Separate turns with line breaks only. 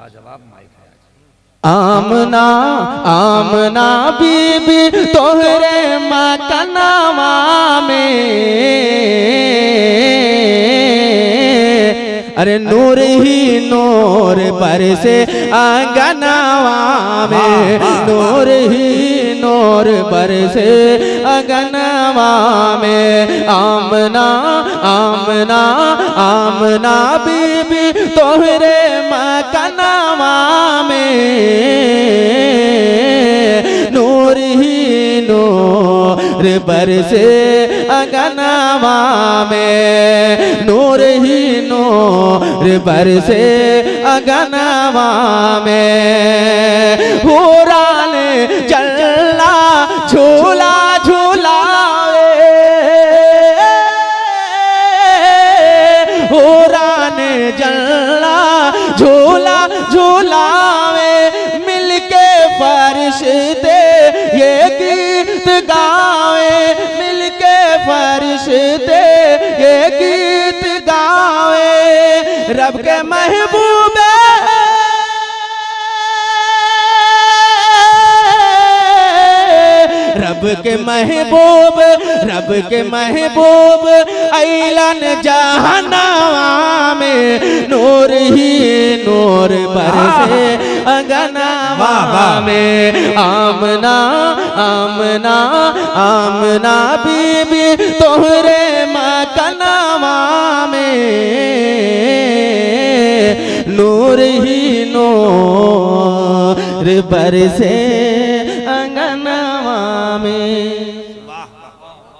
जवाब माइक है।
आमना आमना बीबी तोहरे मकनवा में, अरे नूर ही नूर बरसे आंगनवा में, नूर ही नूर बरसे आंगनवा में। आमना आमना आमना बीबी तोहरे मकनवा में, नूर ही नूर बरसे आंगनवा में, नूर ही नूर बरसे आंगनवा में। हुरा ने चलना झूला झूलावे, हुरा ने चलना झूला झूलावे, मिलके फरिश्ते ये गीत गावे, मिलके फरिश्ते ये गीत गावे। रब के महबूबे रब के महबूब, रब के महबूब ऐलान जहन्नवा में, नूर ही नूर बरसे आंगनवा में। आमना आमना आमना बीबी तोहरे मकनवा में, नूर ही नूर बरसे